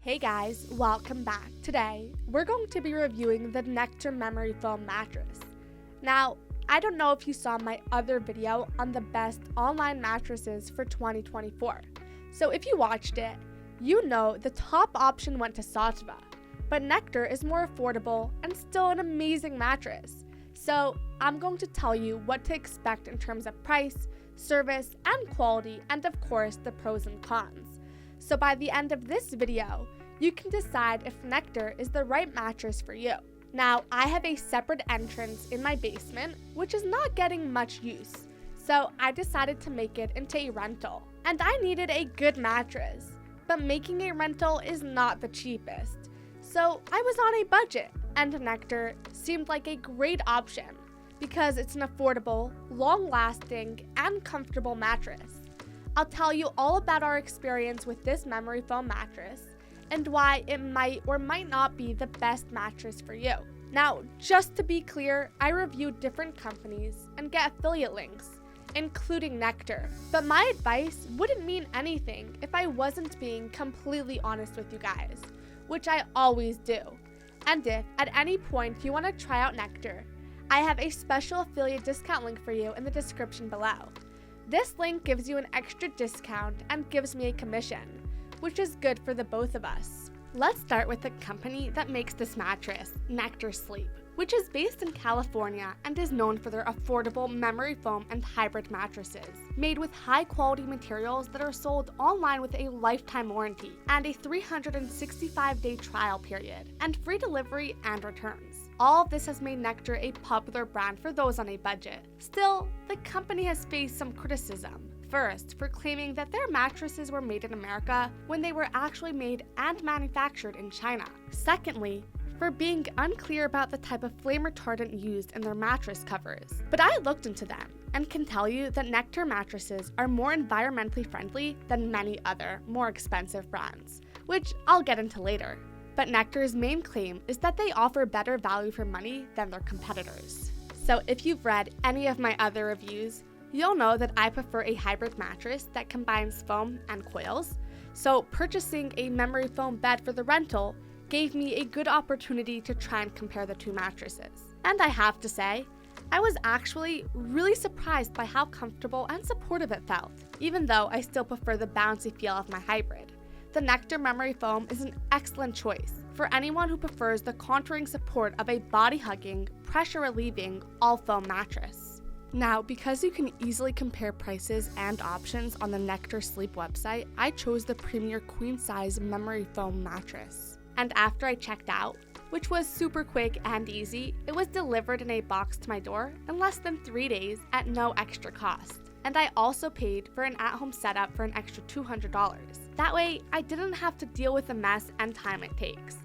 Hey guys, welcome back. Today, we're going to be reviewing the Nectar Memory Foam Mattress. Now, I don't know if you saw my other video on the best online mattresses for 2024. So if you watched it, you know the top option went to Sativa, but Nectar is more affordable and still an amazing mattress. So I'm going to tell you what to expect in terms of price, service, and quality, and of course the pros and cons. So by the end of this video, you can decide if Nectar is the right mattress for you. Now, I have a separate entrance in my basement, which is not getting much use. So I decided to make it into a rental. And I needed a good mattress, but making a rental is not the cheapest. So I was on a budget, and Nectar seemed like a great option because it's an affordable, long-lasting, and comfortable mattress. I'll tell you all about our experience with this memory foam mattress and why it might or might not be the best mattress for you. Now, just to be clear, I reviewed different companies and get affiliate links, including Nectar. But my advice wouldn't mean anything if I wasn't being completely honest with you guys, which I always do. And if at any point you want to try out Nectar, I have a special affiliate discount link for you in the description below. This link gives you an extra discount and gives me a commission, which is good for the both of us. Let's start with the company that makes this mattress, Nectar Sleep, which is based in California and is known for their affordable memory foam and hybrid mattresses, made with high-quality materials that are sold online with a lifetime warranty and a 365-day trial period, and free delivery and returns. All of this has made Nectar a popular brand for those on a budget. Still, the company has faced some criticism. First, for claiming that their mattresses were made in America when they were actually made and manufactured in China. Secondly, for being unclear about the type of flame retardant used in their mattress covers. But I looked into them and can tell you that Nectar mattresses are more environmentally friendly than many other, more expensive brands, which I'll get into later. But Nectar's main claim is that they offer better value for money than their competitors. So if you've read any of my other reviews, you'll know that I prefer a hybrid mattress that combines foam and coils. So purchasing a memory foam bed for the rental gave me a good opportunity to try and compare the two mattresses. And I have to say, I was actually really surprised by how comfortable and supportive it felt, even though I still prefer the bouncy feel of my hybrid. The Nectar Memory Foam is an excellent choice for anyone who prefers the contouring support of a body-hugging, pressure-relieving, all-foam mattress. Now, because you can easily compare prices and options on the Nectar Sleep website, I chose the premier queen-size memory foam mattress. And after I checked out, which was super quick and easy, it was delivered in a box to my door in less than 3 days at no extra cost. And I also paid for an at-home setup for an extra $200. That way, I didn't have to deal with the mess and time it takes,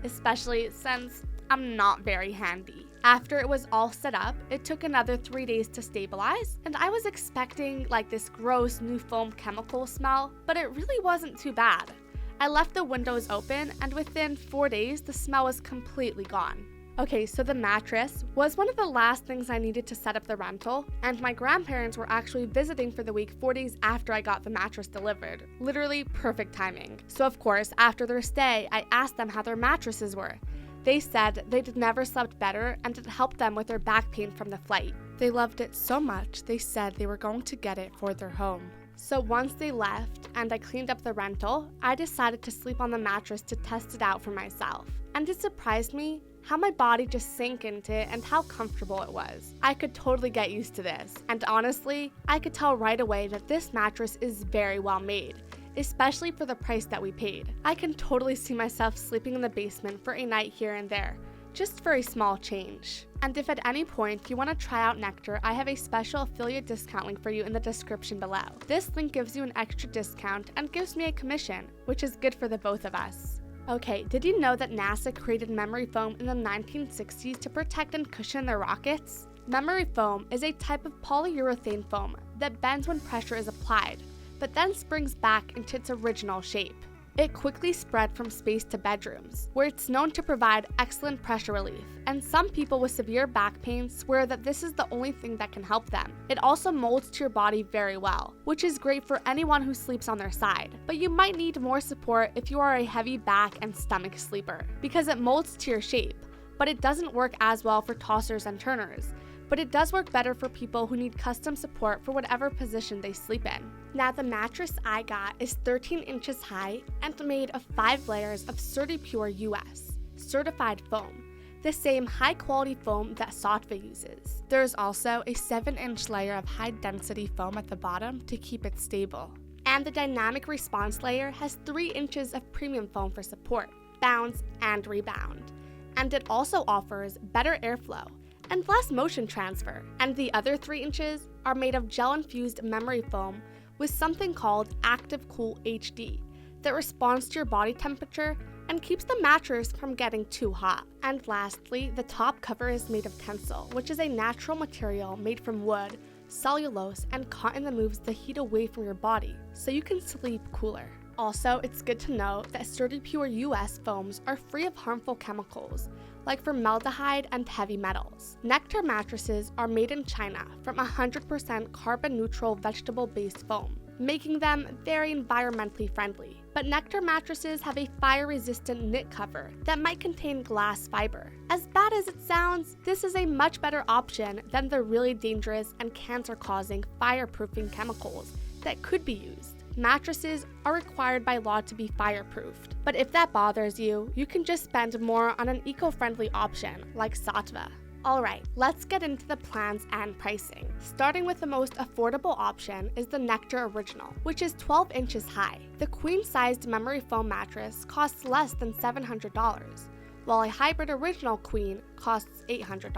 especially since I'm not very handy. After it was all set up, it took another 3 days to stabilize, and I was expecting like this gross new foam chemical smell, but it really wasn't too bad. I left the windows open, and within 4 days, the smell was completely gone. Okay, so the mattress was one of the last things I needed to set up the rental, and my grandparents were actually visiting for the week 4 days after I got the mattress delivered. Literally perfect timing. So of course, after their stay, I asked them how their mattresses were. They said they'd never slept better and it helped them with their back pain from the flight. They loved it so much, they said they were going to get it for their home. So once they left and I cleaned up the rental, I decided to sleep on the mattress to test it out for myself. And it surprised me how my body just sank into it and how comfortable it was. I could totally get used to this. And honestly, I could tell right away that this mattress is very well made, especially for the price that we paid. I can totally see myself sleeping in the basement for a night here and there, just for a small change. And if at any point you want to try out Nectar, I have a special affiliate discount link for you in the description below. This link gives you an extra discount and gives me a commission, which is good for the both of us. Okay, did you know that NASA created memory foam in the 1960s to protect and cushion their rockets? Memory foam is a type of polyurethane foam that bends when pressure is applied, but then springs back into its original shape. It quickly spread from space to bedrooms, where it's known to provide excellent pressure relief, and some people with severe back pain swear that this is the only thing that can help them. It also molds to your body very well, which is great for anyone who sleeps on their side, but you might need more support if you are a heavy back and stomach sleeper, because it molds to your shape, but it doesn't work as well for tossers and turners. But it does work better for people who need custom support for whatever position they sleep in. Now, the mattress I got is 13 inches high and made of 5 layers of CertiPure US, certified foam, the same high-quality foam that Saatva uses. There's also a 7-inch layer of high-density foam at the bottom to keep it stable. And the dynamic response layer has 3 inches of premium foam for support, bounce, and rebound. And it also offers better airflow and less motion transfer. And the other 3 inches are made of gel-infused memory foam with something called Active Cool HD that responds to your body temperature and keeps the mattress from getting too hot. And lastly, the top cover is made of Tencel, which is a natural material made from wood, cellulose, and cotton that moves the heat away from your body, so you can sleep cooler. Also, it's good to know that CertiPure US foams are free of harmful chemicals, like formaldehyde and heavy metals. Nectar mattresses are made in China from 100% carbon-neutral vegetable-based foam, making them very environmentally friendly. But Nectar mattresses have a fire-resistant knit cover that might contain glass fiber. As bad as it sounds, this is a much better option than the really dangerous and cancer-causing fireproofing chemicals that could be used. Mattresses are required by law to be fireproofed, but if that bothers you, you can just spend more on an eco-friendly option like Saatva. Alright, let's get into the plans and pricing. Starting with the most affordable option is the Nectar Original, which is 12 inches high. The queen-sized memory foam mattress costs less than $700, while a hybrid original queen costs $800.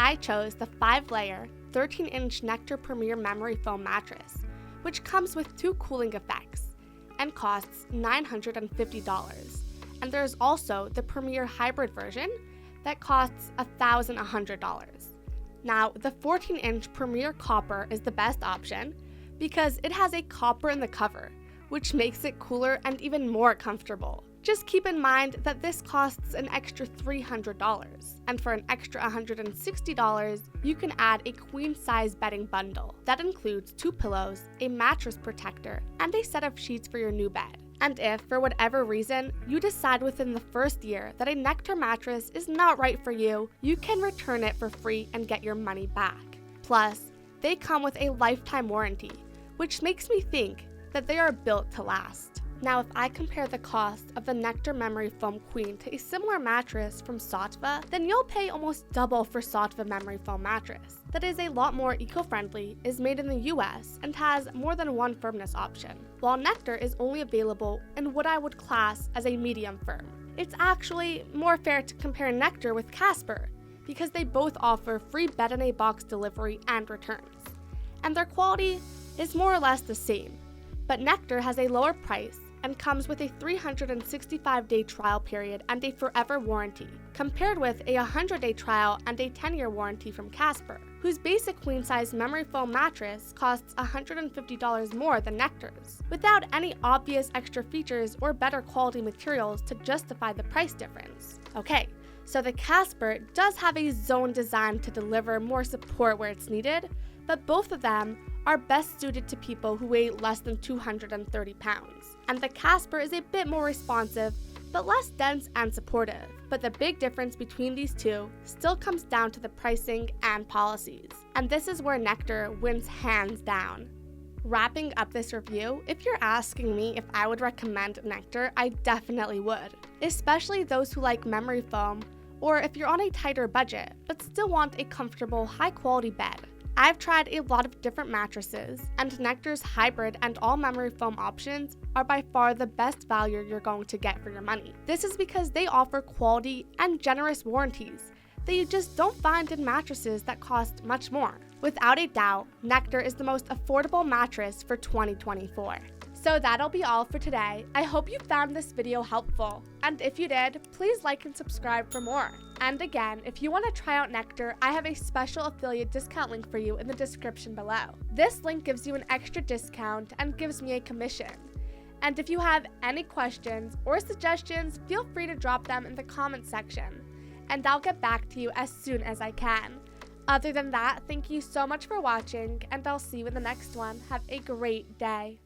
I chose the 5-layer, 13-inch Nectar Premier memory foam mattress, which comes with 2 cooling effects and costs $950. And there's also the Premier Hybrid version that costs $1,100. Now, the 14-inch Premier Copper is the best option because it has a copper in the cover, which makes it cooler and even more comfortable. Just keep in mind that this costs an extra $300, and for an extra $160, you can add a queen-size bedding bundle that includes 2 pillows, a mattress protector, and a set of sheets for your new bed. And if, for whatever reason, you decide within the first year that a Nectar mattress is not right for you, you can return it for free and get your money back. Plus, they come with a lifetime warranty, which makes me think that they are built to last. Now, if I compare the cost of the Nectar Memory Foam Queen to a similar mattress from Saatva, then you'll pay almost double for Saatva Memory Foam mattress. That is a lot more eco-friendly, is made in the US, and has more than one firmness option, while Nectar is only available in what I would class as a medium firm. It's actually more fair to compare Nectar with Casper, because they both offer free bed-in-a-box delivery and returns, and their quality is more or less the same, but Nectar has a lower price and comes with a 365-day trial period and a forever warranty, compared with a 100-day trial and a 10-year warranty from Casper, whose basic queen-size memory foam mattress costs $150 more than Nectar's, without any obvious extra features or better quality materials to justify the price difference. Okay, so the Casper does have a zone designed to deliver more support where it's needed, but both of them are best suited to people who weigh less than 230 pounds. And the Casper is a bit more responsive, but less dense and supportive. But the big difference between these two still comes down to the pricing and policies. And this is where Nectar wins hands down. Wrapping up this review, if you're asking me if I would recommend Nectar, I definitely would. Especially those who like memory foam, or if you're on a tighter budget, but still want a comfortable, high-quality bed. I've tried a lot of different mattresses, and Nectar's hybrid and all memory foam options are by far the best value you're going to get for your money. This is because they offer quality and generous warranties that you just don't find in mattresses that cost much more. Without a doubt, Nectar is the most affordable mattress for 2024. So that'll be all for today. I hope you found this video helpful, and if you did, please like and subscribe for more. And again, if you want to try out Nectar, I have a special affiliate discount link for you in the description below. This link gives you an extra discount and gives me a commission. And if you have any questions or suggestions, feel free to drop them in the comments section, and I'll get back to you as soon as I can. Other than that, thank you so much for watching, and I'll see you in the next one. Have a great day.